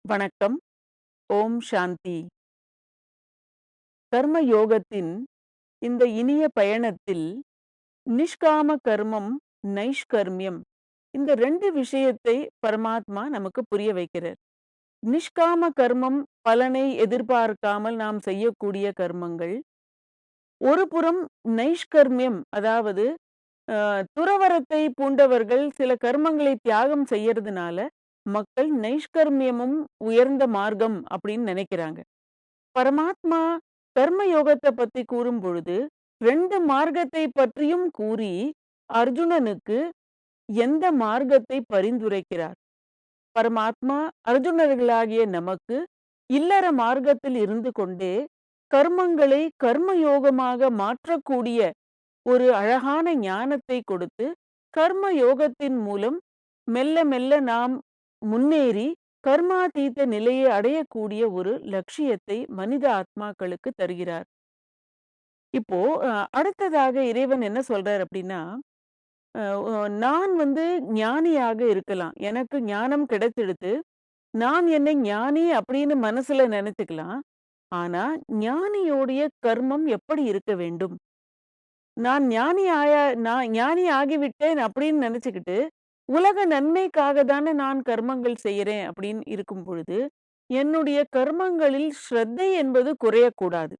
வணக்கம். ஓம் சாந்தி. கர்ம யோகத்தின் இந்த இனிய பயணத்தில் நிஷ்காம கர்மம், நைஷ்கர்மியம் இந்த 2 விஷயத்தை பரமாத்மா நமக்கு புரிய வைக்கிறார். நிஷ்காம கர்மம் பலனை எதிர்பார்க்காமல் நாம் செய்யக்கூடிய கர்மங்கள். ஒரு புறம் நைஷ்கர்மியம் அதாவது துறவறத்தை பூண்டவர்கள் சில கர்மங்களை தியாகம் செய்யறதுனால மக்கள் நைஷ்கர்மியமும் உயர்ந்த மார்க்கம் அப்படின்னு நினைக்கிறாங்க. பரமாத்மா கர்ம யோகத்த பத்தி கூறும்பொழுது, 2 மார்க்கத்தை பற்றியும் கூறி, அர்ஜுனனுக்கு எந்த மார்க்கத்தை பரிந்துரைக்கிறார்? பரமாத்மா அர்ஜுனர்களாகிய நமக்கு இல்லற மார்க்கத்தில் இருந்து கொண்டே, கர்மங்களை கர்ம யோகமாக மாற்றக்கூடிய ஒரு அழகான ஞானத்தை கொடுத்து, கர்ம யோகத்தின் மூலம் மெல்ல மெல்ல நாம் முன்னேறி கர்மாதீத நிலையை அடையக்கூடிய ஒரு லட்சியத்தை மனித ஆத்மாக்களுக்கு தருகிறார். இப்போ அடுத்ததாக இறைவன் என்ன சொல்றார் அப்படின்னா, அ ஒ நான் ஞானியாக இருக்கலாம். எனக்கு ஞானம் கிடைச்சிடுத்து. நான் என்னை ஞானி அப்படின்னு மனசுல நெனச்சுக்கலாம். ஆனா, ஞானியோடைய கர்மம் எப்படி இருக்க வேண்டும்? நான் ஞானி ஆகிவிட்டேன் அப்படின்னு நெனச்சுக்கிட்டு, உலக நன்மைக்காக தானே நான் கர்மங்கள் செய்யறேன் அப்படின்னு இருக்கும் பொழுது, என்னுடைய கர்மங்களில் ஸ்ரத்தை என்பது குறையக்கூடாது.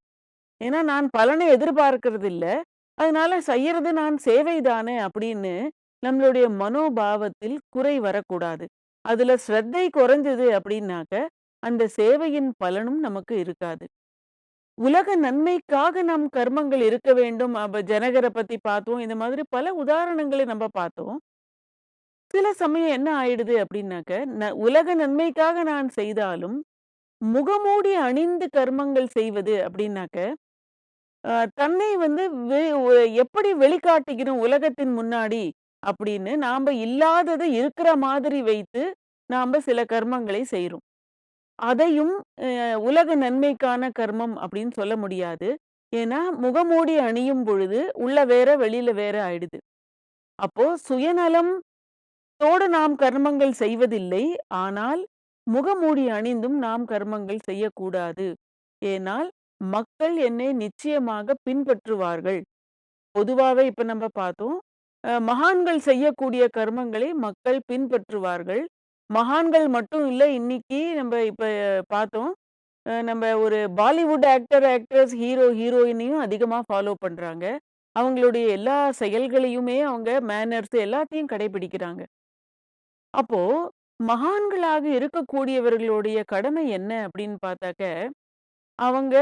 ஏன்னா நான் பலனை எதிர்பார்க்கிறது இல்ல. அதனால செய்யறது நான் சேவை தானே அப்படின்னு நம்மளுடைய மனோபாவத்தில் குறை வரக்கூடாது. அதுல ஸ்ரத்தை குறைஞ்சது அப்படின்னாக்க, அந்த சேவையின் பலனும் நமக்கு இருக்காது. உலக நன்மைக்காக நம் கர்மங்கள் இருக்க வேண்டும். அப்ப ஜனகர பத்தி பார்த்தோம். இந்த மாதிரி பல உதாரணங்களை நம்ம பார்த்தோம். சில சமயம் என்ன ஆயிடுது அப்படின்னாக்க, உலக நன்மைக்காக நான் செய்தாலும், முகமூடி அணிந்து கர்மங்கள் செய்வது அப்படின்னாக்க, தன்னை வந்து வெ ஒ எப்படி வெளிக்காட்டிக்கணும் உலகத்தின் முன்னாடி அப்படின்னு நாம இல்லாதத இருக்கிற மாதிரி வைத்து, நாம சில கர்மங்களை செய்றோம். அதையும் உலக நன்மைக்கான கர்மம் அப்படின்னு சொல்ல முடியாது. ஏன்னா, முகமூடி அணியும் பொழுது, உள்ள வேற, வெளியில வேற ஆயிடுது. அப்போ சுயநலம் தோடு நாம் கர்மங்கள் செய்வதில்லை. ஆனால், முகமூடி அணிந்தும் நாம் கர்மங்கள் செய்யக்கூடாது. ஏனால், மக்கள் என்னை நிச்சயமாக பின்பற்றுவார்கள். பொதுவாவே இப்ப நம்ம பார்த்தோம். மகான்கள் செய்யக்கூடிய கர்மங்களை மக்கள் பின்பற்றுவார்கள். மகான்கள் மட்டும் இல்ல, இன்னைக்கு நம்ம இப்ப பார்த்தோம். நம்ம ஒரு பாலிவுட் ஆக்டர், ஆக்ட்ரஸ், ஹீரோ, ஹீரோயினையும் அதிகமா ஃபாலோ பண்றாங்க. அவங்களுடைய எல்லா செயல்களையுமே அவங்க மேனர்ஸ் எல்லாத்தையும் கடைபிடிக்கிறாங்க. அப்போ மகான்களாக இருக்கக்கூடியவர்களுடைய கடமை என்ன அப்படின்னு பார்த்தாக்க, அவங்க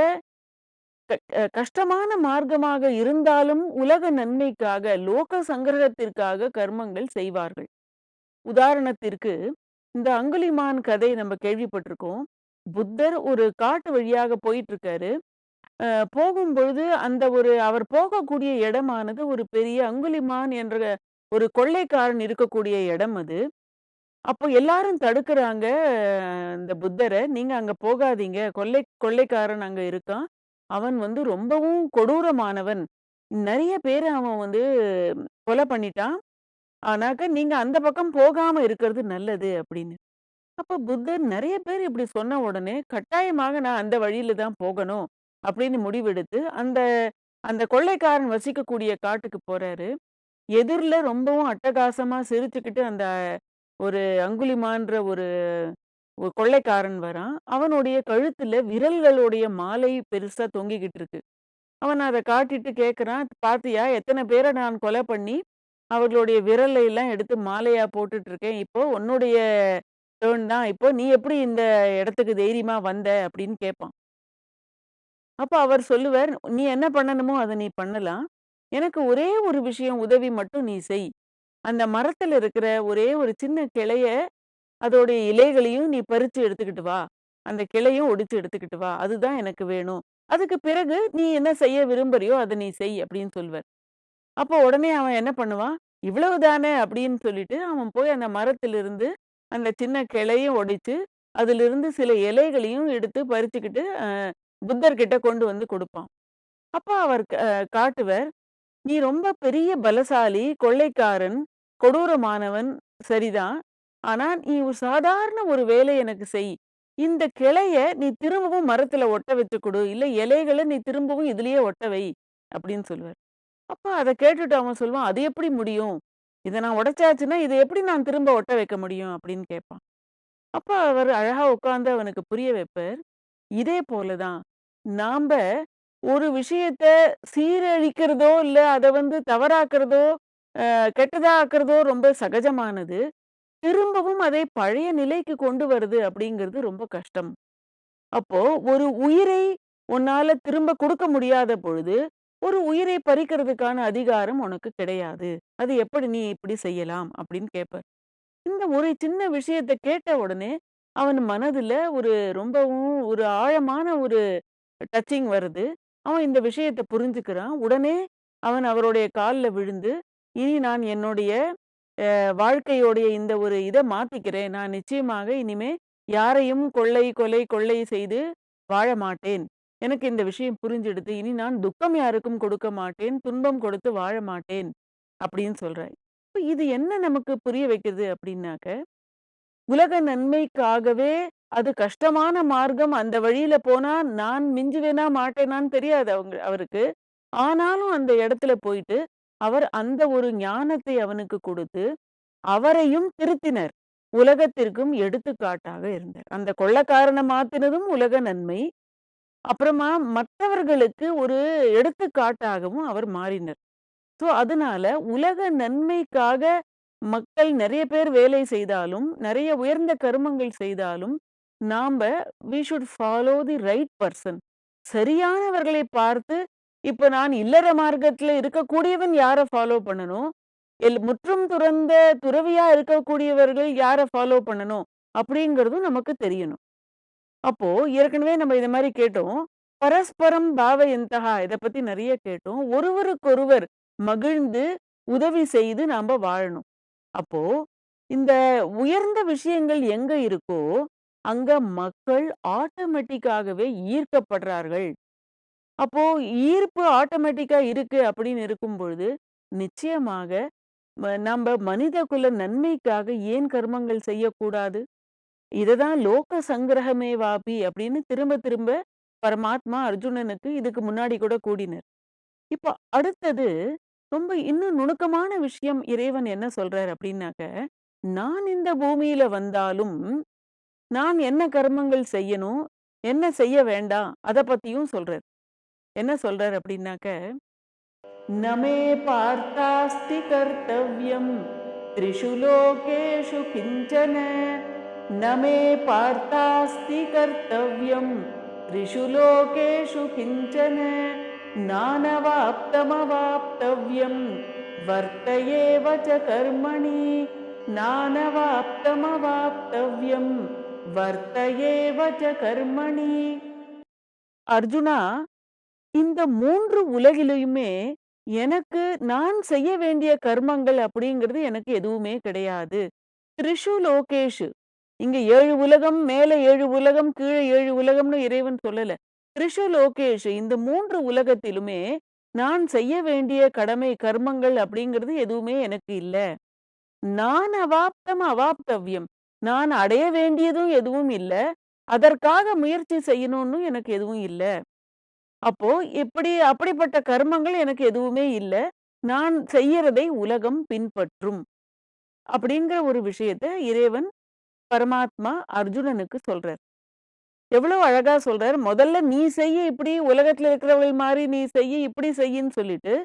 கஷ்டமான மார்க்கமாக இருந்தாலும் உலக நன்மைக்காக, லோக சங்கிரகத்திற்காக கர்மங்கள் செய்வார்கள். உதாரணத்திற்கு, இந்த அங்குலிமான் கதை நம்ம கேள்விப்பட்டிருக்கோம். புத்தர் ஒரு காட்டு வழியாக போயிட்டுருக்காரு. போகும்பொழுது அவர் போகக்கூடிய இடமானது ஒரு பெரிய அங்குலிமான் என்ற ஒரு கொள்ளைக்காரன் இருக்கக்கூடிய இடம் அது. அப்போ எல்லாரும் தடுக்குறாங்க இந்த புத்தர. "நீங்க அங்க போகாதீங்க. கொள்ளைக்காரன் அங்க இருக்கான். அவன் ரொம்பவும் கொடூரமானவன். நெறைய பேர அவன் கொலை பண்ணிட்டான். ஆனாக்க நீங்க அந்த பக்கம் போகாம இருக்கிறது நல்லது" அப்படின்னு. அப்ப புத்தர் நெறைய பேர் இப்படி சொன்ன உடனே, கட்டாயமாக நான் அந்த வழியில தான் போகணும் அப்படின்னு முடிவெடுத்து, அந்த அந்த கொள்ளைக்காரன் வசிக்கக்கூடிய காட்டுக்கு போறாரு. எதிர்ல ரொம்பவும் அட்டகாசமா சிரிச்சுக்கிட்டு அந்த ஒரு அங்குலிமான்ற ஒரு ஒரு கொள்ளைக்காரன் வரான். அவனுடைய கழுத்துல விரல்களுடைய மாலை பெருசா தொங்கிக்கிட்டு இருக்கு. அவன் அத காட்டிட்டு கேட்கறான், "பாத்தியா எத்தன பேர நான் கொலை பண்ணி, அவர்களுடைய விரலை எல்லாம் எடுத்து மாலையா போட்டுட்டு இருக்கேன். இப்போ உன்னுடைய டர்ன் தான். இப்போ நீ எப்படி இந்த இடத்துக்கு தைரியமா வந்த?" அப்படின்னு கேட்பான். அப்ப அவர் சொல்லுவார், "நீ என்ன பண்ணணுமோ அத நீ பண்ணலாம். எனக்கு ஒரே ஒரு விஷயம் உதவி மட்டும் நீ செய். அந்த மரத்துல இருக்கிற ஒரே ஒரு சின்ன கிளைய அதோடைய இலைகளையும் நீ பறிச்சு எடுத்துக்கிட்டு வா. அந்த கிளையும் ஒடிச்சு எடுத்துக்கிட்டு வா. அதுதான் எனக்கு வேணும். அதுக்கு பிறகு நீ என்ன செய்ய விரும்புறியோ அத நீ செய்" அப்படின்னு சொல்லுவார். அப்போ உடனே அவன் என்ன பண்ணுவான், "இவ்வளவு தானே" அப்படின்னு சொல்லிட்டு அவன் போய் அந்த மரத்திலிருந்து அந்த சின்ன கிளையும் ஒடிச்சு, அதிலிருந்து சில இலைகளையும் எடுத்து பறிச்சுக்கிட்டு புத்தர் கிட்ட கொண்டு வந்து குடுப்பான். அப்ப அவர் காட்டுவார், "நீ ரொம்ப பெரிய பலசாலி, கொள்ளைக்காரன், கொடூரமானவன் சரிதான். ஆனா, நீ ஒரு சாதாரண ஒரு வேலை எனக்கு செய். இந்த கிளைய நீ திரும்பவும் மரத்துல ஒட்ட வச்சு குடு. இல்ல இலைகள நீ திரும்பவும் இதுலயே ஒட்ட வை." அப்படின்னு சொல்லுவாரு. அப்ப அத கேட்டுட்டு அவன் சொல்லுவான், "அது எப்படி முடியும்? இத நான் உடைச்சாச்சுன்னா, இத எப்படி நான் திரும்ப ஒட்ட வைக்க முடியும்?" அப்படின்னு கேட்பான். அப்ப அவரு அழகா உட்கார்ந்து அவனுக்கு புரிய வைப்பார். இதே போல தான் நாம்ப ஒரு விஷயத்த சீரழிக்கிறதோ, இல்ல அத தவறாக்குறதோ, கெட்டதா ஆக்குறதோ ரொம்ப சகஜமானது. திரும்பவும் அதை பழைய நிலைக்கு கொண்டு வருது அப்படிங்கிறது ரொம்ப கஷ்டம். அப்போ ஒரு உயிரை உன்னால திரும்ப குடுக்க முடியாத பொழுது, ஒரு உயிரை பறிக்கிறதுக்கான அதிகாரம் உனக்கு கிடையாது. அது எப்படி நீ இப்படி செய்யலாம்? அப்படின்னு கேட்பார். இந்த ஒரு சின்ன விஷயத்த கேட்ட உடனே, அவன் மனதுல ரொம்பவும் ஒரு ஆழமான ஒரு டச்சிங் வருது. அவன் இந்த விஷயத்த புரிஞ்சுக்கிறான். உடனே அவன் அவருடைய கால்ல விழுந்து, "இனி நான் என்னுடைய வாழ்க்கையோடைய இந்த ஒரு இத மாத்திக்கிறேன். நான் நிச்சயமாக இனிமே யாரையும் கொலை செய்து வாழ மாட்டேன். எனக்கு இந்த விஷயம் புரிஞ்சிடுது. இனி நான் துக்கம் யாருக்கும் கொடுக்க மாட்டேன். துன்பம் கொடுத்து வாழ மாட்டேன்." அப்படின்னு சொல்றார். இப்ப இது என்ன நமக்கு புரிய வைக்குது அப்படின்னாக்க, உலக நன்மைக்காகவே அது கஷ்டமான மார்க்கம். அந்த வழியில போனா நான் மிஞ்சுவேனா மாட்டேனான்னு தெரியாது அவருக்கு. ஆனாலும் அந்த இடத்துல போயிட்டு, அவர் அந்த ஒரு ஞானத்தை அவனுக்கு கொடுத்து, அவரையும் திருத்தினர். உலகத்திற்கும் எடுத்துக்காட்டாக இருந்தார். அந்த கொள்ளைக்காரன மாத்துனதும் உலக நன்மை. அப்புறமா மற்றவர்களுக்கு ஒரு எடுத்துக்காட்டாகவும் அவர் மாறினர். ஸோ, அதனால உலக நன்மைக்காக மக்கள் நெறைய பேர் வேலை செய்தாலும், நெறைய உயர்ந்த கருமங்கள் செய்தாலும், நாம்ப we should follow the right person. சரியானவர்களை பார்த்து, இப்ப நான் இல்லற மார்க்கத்துல இருக்கக்கூடியவன் யார ஃபாலோ பண்ணணும்? முற்றும் துறந்த துறவியா இருக்கக்கூடியவர்கள் யார ஃபாலோ பண்ணணும்? அப்படிங்கிறதும் நமக்கு தெரியணும். அப்போ ஏற்கனவே நம்ம இத மாரி கேட்டோம். பரஸ்பரம் பாவயந்தகா இத பத்தி நெறைய கேட்டோம். ஒருவருக்கொருவர் மகிழ்ந்து, உதவி செய்து நாம வாழணும். அப்போ இந்த உயர்ந்த விஷயங்கள் எங்க இருக்கோ, அங்க மக்கள் ஆட்டோமேட்டிக்காகவே ஈர்க்கப்படுறார்கள். அப்போ ஈர்ப்பு ஆட்டோமேட்டிக்கா இருக்கு அப்படின்னு இருக்கும் பொழுது, நிச்சயமாக நம்ப மனித குல நன்மைக்காக ஏன் கர்மங்கள் செய்யக்கூடாது? இததான் லோக சங்கிரகமேவாபி அப்படின்னு திரும்ப திரும்ப பரமாத்மா அர்ஜுனனுக்கு இதுக்கு முன்னாடி கூட கூறினார். இப்போ அடுத்தது ரொம்ப இன்னும் நுணுக்கமான விஷயம் இறைவன் என்ன சொல்றார் அப்படின்னாக்க, நான் இந்த பூமியில வந்தாலும், நான் என்ன கர்மங்கள் செய்யணும், என்ன செய்ய வேண்டாம், அத பத்தியும் சொல்றார். என்ன சொல்றார் அப்படின்னாக்க, "நமே பார்த்தாஸ்தி கர்த்தவ்யம் த்ரிஷு லோகேஷு கிஞ்சன." न मे पार्थास्ति कर्तव्यं त्रिषु लोकेषु किञ्चन नानवाप्तमवाप्तव्यं वर्त एव च कर्मणि नानवाप्तमवाप्तव्यं वर्त एव च कर्मणि. அர்ஜுனா, இந்த 3 உலகிலுமே எனக்கு நான் செய்ய வேண்டிய கர்மங்கள் அப்படிங்கிறது எனக்கு எதுவுமே கிடையாது. த்ரிஷு லோகேஷு, இங்க 7 உலகம், மேல 7 உலகம், கீழ 7 உலகம்னு இறைவன் சொல்லல. த்ரிஷு லோகேஷு, இந்த 3 உலகத்திலுமே நான் செய்ய வேண்டிய கடமை, கர்மங்கள் அப்படிங்கிறது எதுவுமே எனக்கு இல்ல. நான் அவாப்தவ்யம். நான் அடைய வேண்டியதும் எதுவும் இல்ல. அதற்காக முயற்சி செய்யணும்னு எனக்கு எதுவும் இல்ல. அப்போ அப்படிப்பட்ட கர்மங்கள் எனக்கு எதுவுமே இல்ல. நான் செய்யறதை உலகம் பின்பற்றும். அப்படிங்கிற ஒரு விஷயத்த இறைவன் பரமாத்மா அர்ஜுனனுக்கு சொல்றார். எவ்வளவு அழகா சொல்றார். முதல்ல நீ செய்ய இப்படி உலகத்துல இருக்கிறவர்கள் மாரி நீ செய்ய, இப்படி செய்யின்னு சொல்லிட்டு,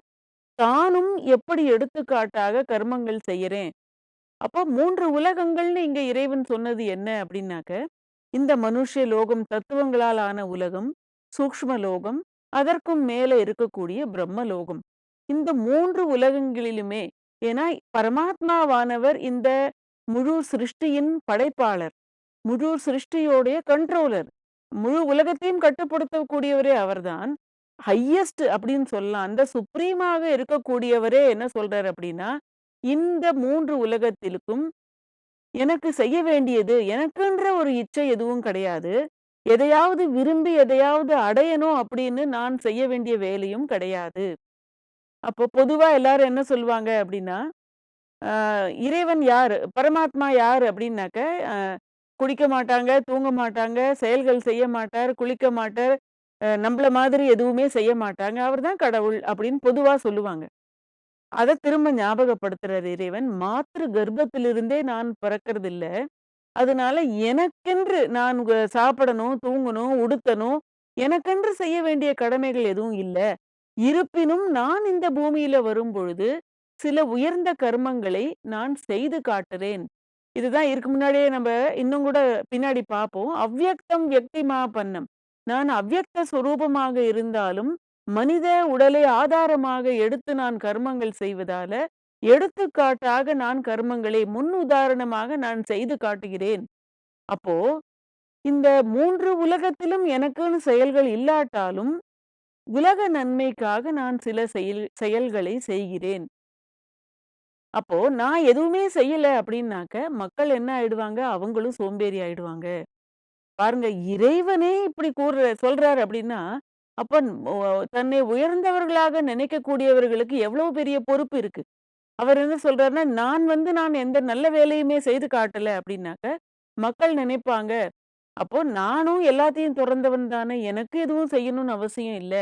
தானும் எப்படி எடுத்துக்காட்டாக கர்மங்கள் செய்யறேன். அப்போ 3 உலகங்கள்னு இங்க இறைவன் சொன்னது என்ன அப்படின்னாக்க, இந்த மனுஷ லோகம் தத்துவங்களால் ஆன உலகம், சூக்ஷ்ம லோகம், அதற்கும் மேல இருக்கக்கூடிய பிரம்ம லோகம். இந்த 3 உலகங்களிலுமே ஏன்னா பரமாத்மாவானவர் இந்த முழு சிருஷ்டியின் படைப்பாளர். முழு சிருஷ்டியோடைய கண்ட்ரோலர். முழு உலகத்தையும் கட்டுப்படுத்தக்கூடியவரே அவர்தான். ஹையஸ்ட் அப்படின்னு சொல்லலாம். அந்த சுப்ரீமாக இருக்கக்கூடியவரே என்ன சொல்றார் அப்படின்னா, இந்த 3 உலகத்திற்கும் எனக்கு செய்ய வேண்டியது, எனக்குன்ற ஒரு இச்சை எதுவும் கிடையாது. எதையாவது விரும்பி எதையாவது அடையணும் அப்படின்னு நான் செய்ய வேண்டிய வேலையும் கிடையாது. அப்போ பொதுவா எல்லாரும் என்ன சொல்லுவாங்க அப்படின்னா, இறைவன் யாரு? பரமாத்மா யாரு? அப்படின்னாக்க, குடிக்க மாட்டாங்க, தூங்க மாட்டாங்க, செயல்கள் செய்ய மாட்டார், குளிக்க மாட்டார். நம்பள மாதிரி எதுவுமே செய்ய மாட்டாங்க. அவர் தான் கடவுள் அப்படின்னு பொதுவா சொல்லுவாங்க. அத திரும்ப ஞாபகப்படுத்துறாரு இறைவன். மாத்ரு கர்ப்பத்திலிருந்தே நான் பிறக்கறதில்ல. அதனால எனக்கென்று நான் சாப்பிடணும், தூங்கணும், உடுத்தணும், எனக்கென்று செய்ய வேண்டிய கடமைகள் எதுவும் இல்ல. இருப்பினும் நான் இந்த பூமியில வரும்பொழுது, சில உயர்ந்த கர்மங்களை நான் செய்து காட்டுறேன். இதுதான் இதுக்கு முன்னாடியே நம்ப இன்னும் கூட பின்னாடி பார்ப்போம். அவ்யக்தம் வியக்திமாபன்னம். நான் அவ்யக்த சொரூபமாக இருந்தாலும், மனித உடலை ஆதாரமாக எடுத்து நான் கர்மங்கள் செய்வதால, எடுத்துக்காட்டாக நான் கர்மங்களை முன் உதாரணமாக நான் செய்து காட்டுகிறேன். அப்போ இந்த 3 உலகத்திலும் எனக்குன்னு செயல்கள் இல்லாட்டாலும், உலக நன்மைக்காக நான் சில செயல்களை செய்கிறேன். அப்போ நான் எதுவுமே செய்யல அப்படின்னாக்க, மக்கள் என்ன ஆயிடுவாங்க? அவங்களும் சோம்பேறி ஆயிடுவாங்க. பாருங்க இறைவனே இப்படி சொல்றாரு அப்படின்னா, அப்ப ஒ தன்னை உயர்ந்தவர்களாக நினைக்கக்கூடியவர்களுக்கு எவ்வளவு பெரிய பொறுப்பு இருக்கு. அவர் என்ன சொல்றாருன்னா, நான் எந்த நல்ல வேலையுமே செய்து காட்டல அப்படின்னாக்க, மக்கள் நினைப்பாங்க, அப்போ நானும் எல்லாத்தையும் துறந்தவன் தானே, எனக்கு எதுவும் செய்யணும்னு அவசியம் இல்ல.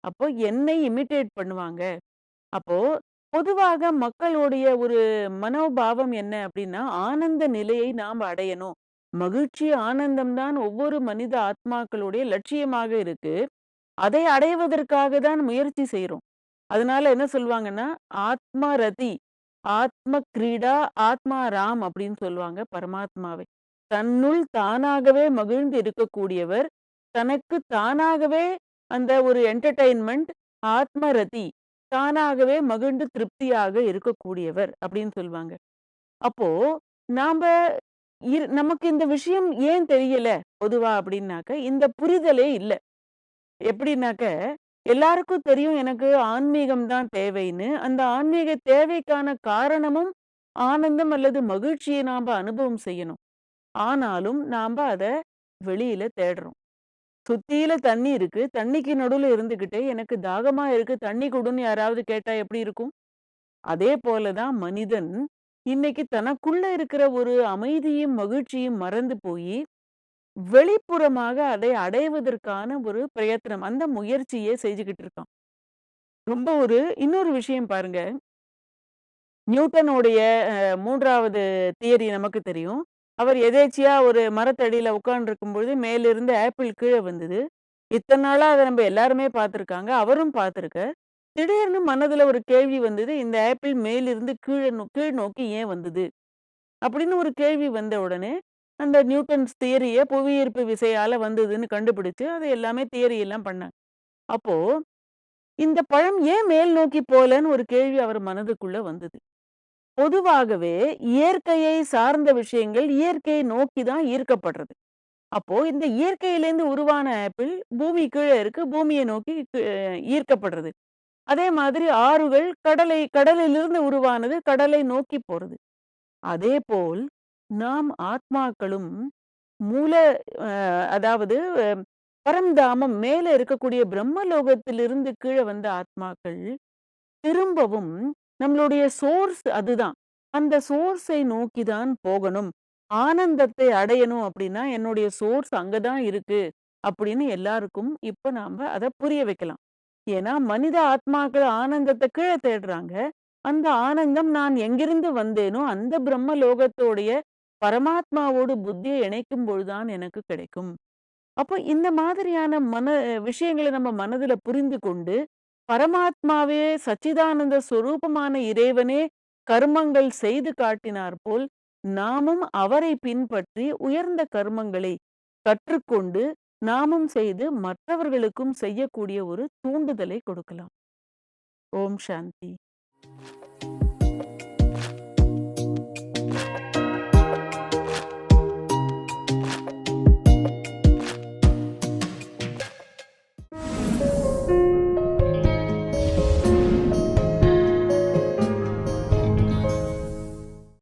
அப்போ என்னை இமிட்டேட் பண்ணுவாங்க. அப்போ பொதுவாக மக்களுடைய ஒரு மனோபாவம் என்ன அப்படின்னா, ஆனந்த நிலையை நாம் அடையணும். மகிழ்ச்சி, ஆனந்தம் தான் ஒவ்வொரு மனித ஆத்மாக்களுடைய லட்சியமாக இருக்கு. அதை அடைவதற்காக தான் முயற்சி செய்றோம். அதனால என்ன சொல்லுவாங்கன்னா, ஆத்ம ரதி, ஆத்ம கிரீடா, ஆத்மா ராம் அப்படின்னு சொல்லுவாங்க பரமாத்மாவை. தன்னுள் தானாகவே மகிழ்ந்து இருக்கக்கூடியவர், தனக்கு தானாகவே அந்த ஒரு என்டர்டெயின்மென்ட், ஆத்ம ரதி, தானாகவே மகிழ்ந்து திருப்தியாக இருக்கக்கூடியவர் அப்படின்னு சொல்லுவாங்க. அப்போ நாம நமக்கு இந்த விஷயம் ஏன் தெரியல பொதுவா அப்படின்னாக்க, இந்த புரிதலே இல்ல. எப்படின்னாக்க, எல்லாருக்கும் தெரியும் எனக்கு ஆன்மீகம் தான் தேவைன்னு. அந்த ஆன்மீக தேவைக்கான காரணமும் ஆனந்தம் அல்லது மகிழ்ச்சியை நாம அனுபவம் செய்யணும். ஆனாலும் நாம அத வெளியில தேடுறோம். சுத்தியில தண்ணி இருக்கு. தண்ணிக்கு நடுவுல இருந்துகிட்டே, எனக்கு தாகமா இருக்கு, தண்ணி குடுன்னு யாராவது கேட்டா எப்படி இருக்கும்? அதே போல தான் மனிதன், இன்னைக்கு தனக்குள்ள இருக்கிற ஒரு அமைதியும், மகிழ்ச்சியும் மறந்து போயி, வெளிப்புறமாக அதை அடைவதற்கான ஒரு பிரயத்தனம், அந்த முயற்சியே செஞ்சுகிட்டு இருக்கான். ரொம்ப ஒரு இன்னொரு விஷயம் பாருங்க. நியூட்டனுடைய 3வது தியரி நமக்கு தெரியும். அவர் எதேர்ச்சியா ஒரு மரத்தடியில உட்கார்ந்திருக்கும்பொழுது, மேலிருந்து ஆப்பிள் கீழ வந்தது. இத்தன நாளா அத நம்ம எல்லாருமே பார்த்துருக்காங்க. அவரும் பார்த்துருக்கார். திடீர்னு மனதுல ஒரு கேள்வி வந்தது. இந்த ஆப்பிள் மேலிருந்து கீழ் நோக்கி ஏன் வந்தது? அப்படின்னு ஒரு கேள்வி வந்த உடனே, அந்த நியூட்டன்ஸ் தியரிய புவியீர்ப்பு விசையால வந்ததுன்னு கண்டுபிடிச்சு, அது எல்லாமே தியரி எல்லாம் பண்ணாங்க. அப்போ, இந்த பழம் ஏன் மேல் நோக்கி போலன்னு ஒரு கேள்வி அவர் மனதுக்குள்ள வந்தது. பொதுவாகவே இயற்கையை சார்ந்த விஷயங்கள் இயற்கையை நோக்கி தான் ஈர்க்கப்படுறது. அப்போ இந்த இயற்கையிலேருந்து உருவான ஆப்பிள் பூமி கீழ இருக்கு. பூமிய நோக்கி ஈர்க்கப்படுறது. அதே மாதிரி ஆறுகள் கடலிலிருந்து உருவானது கடலை நோக்கி போறது. அதேபோல் நாம் ஆத்மாக்களும் மூல அ அதாவது பரம்தாமம் மேல இருக்கக்கூடிய பிரம்மலோகத்திலிருந்து கீழ வந்த ஆத்மாக்கள் திரும்பவும் நம்மளுடைய சோர்ஸ் அதுதான். அந்த சோர்ஸை நோக்கி தான் போகணும். ஆனந்தத்தை அடையணும் அப்படின்னா, என்னுடைய சோர்ஸ் அங்க தான் இருக்கு. அப்படின்னு எல்லாருக்கும் இப்ப நாம அத புரிய வைக்கலாம். ஏன்னா, மனித ஆத்மாக்கள் ஆனந்தத்த கீழ தேடுறாங்க. அந்த ஆனந்தம் நான் எங்கிருந்து வந்தேனோ, அந்த பிரம்ம லோகத்தோடைய பரமாத்மாவோடு புத்திய இணைக்கும் பொழுது தான் எனக்கு கிடைக்கும். அப்போ இந்த மாதிரியான விஷயங்கள நம்ம மனதுல புரிந்து கொண்டு, பரமாத்மாவே சச்சிதானந்த சொரூபமான இறைவனே கர்மங்கள் செய்து காட்டினார் போல், நாமும் அவரை பின்பற்றி உயர்ந்த கர்மங்களை கற்றுக்கொண்டு, நாமும் செய்து மற்றவர்களுக்கும் செய்யக்கூடிய ஒரு தூண்டுதலை கொடுக்கலாம். ஓம் சாந்தி.